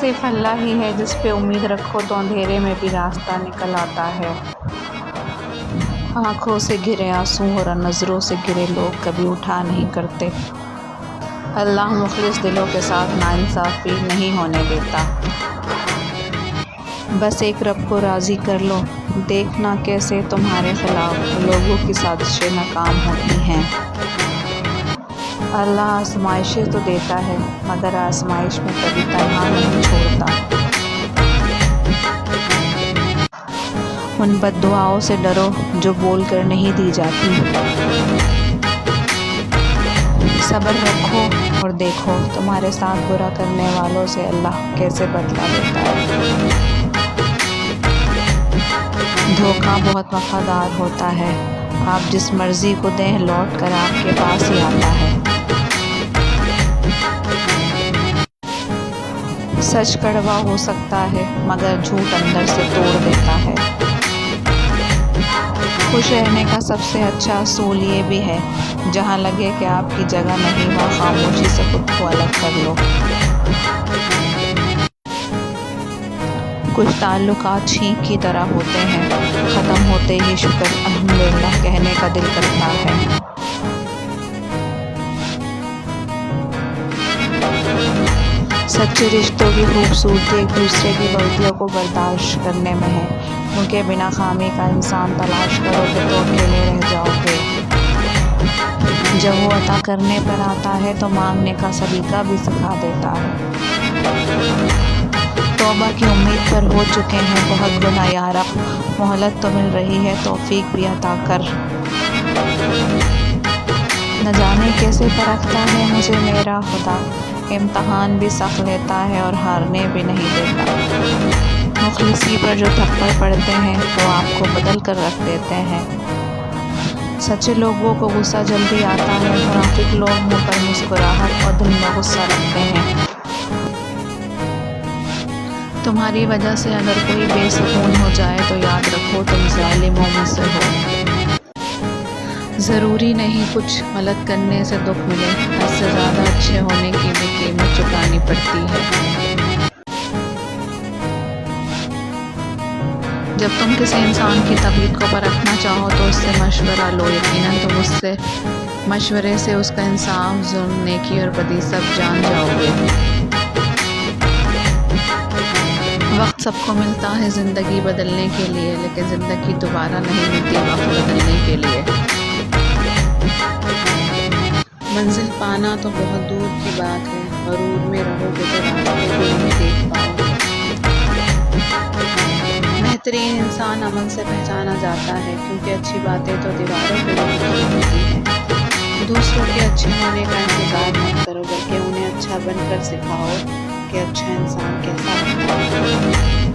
صرف اللہ ہی ہے جس پہ امید رکھو تو اندھیرے میں بھی راستہ نکل آتا ہے۔ آنکھوں سے گرے آنسو اور نظروں سے گرے لوگ کبھی اٹھا نہیں کرتے۔ اللہ مخلص دلوں کے ساتھ ناانصافی نہیں ہونے دیتا۔ بس ایک رب کو راضی کر لو، دیکھنا کیسے تمہارے خلاف لوگوں کی سازشیں ناکام ہوتی ہیں۔ اللہ آزمائشیں تو دیتا ہے مگر آزمائش میں کبھی تنہا نہیں چھوڑتا۔ ان بد دعاؤں سے ڈرو جو بول کر نہیں دی جاتی۔ صبر رکھو اور دیکھو تمہارے ساتھ برا کرنے والوں سے اللہ کیسے بدلہ لیتا ہے۔ دھوکہ بہت وفادار ہوتا ہے، آپ جس مرضی کو دیں لوٹ کر آپ کے پاس ہی آتا ہے۔ سچ کڑوا ہو سکتا ہے مگر جھوٹ اندر سے توڑ دیتا ہے۔ خوش رہنے کا سب سے اچھا اصول یہ بھی ہے، جہاں لگے کہ آپ کی جگہ نہیں وہاں خاموشی سے خود کو الگ کر لو۔ کچھ تعلقات چھینک کی طرح ہوتے ہیں، ختم ہوتے ہی شکر الحمدللہ کہنے کا دل کرتا ہے۔ سچے رشتوں کی خوبصورتی ایک دوسرے کی غلطیوں کو برداشت کرنے میں ہے، کیونکہ بنا خامی کا انسان تلاش کرو گے تو اکیلے رہ جاؤ گے۔ جب وہ عطا کرنے پر آتا ہے تو مانگنے کا سلیقہ بھی سکھا دیتا ہے۔ توبہ کی امید پر ہو چکے ہیں بہت گناہ یا رب، مہلت تو مل رہی ہے توفیق بھی عطا کر۔ نہ جانے کیسے پرکھتا ہے مجھے میرا خدا، امتحان بھی سخت لیتا ہے اور ہارنے بھی نہیں دیتا۔ مخلصی پر جو تھپڑ پڑتے ہیں وہ آپ کو بدل کر رکھ دیتے ہیں۔ سچے لوگوں کو غصہ جلدی آتا ہے، منافق لوگ منہ پر مسکراہٹ اور دل میں غصہ رکھتے ہیں۔ تمہاری وجہ سے اگر کوئی بے سکون ہو جائے تو یاد رکھو تم ظالموں میں سے ہو۔ ضروری نہیں کچھ غلط کرنے سے دکھ ملے، حد سے زیادہ اچھے ہونے کی بھی قیمت چکانی پڑتی ہے۔ جب تم کسی انسان کی طبیعت کو پرکھنا چاہو تو اس سے مشورہ لو، یقیناً تم اس سے مشورے سے اس کا انصاف، ظلم، نیکی اور بدی سب جان جاؤ گے۔ وقت سب کو ملتا ہے زندگی بدلنے کے لیے، لیکن زندگی دوبارہ نہیں ملتی وقت بدلنے کے لیے۔ منزل پانا تو بہت دور کی بات ہے، غرور میں رہو گے تو راستے بھی نہیں دیکھ پاؤ گے۔ بہترین انسان عمل سے پہچانا جاتا ہے، کیونکہ اچھی باتیں تو دیواروں پہ بھی لکھی ہوتی ہیں۔ دوسروں کے اچھے ہونے کا انتظار مت کرو بلکہ انہیں اچھا بن کر سکھاؤ کہ اچھا انسان کیسا ہوتا ہے۔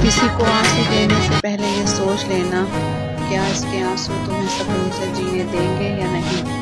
کسی کو آنسو دینے سے پہلے یہ سوچ لینا کیا اس کے آنسو تمہیں سکون سے جینے دیں گے یا نہیں۔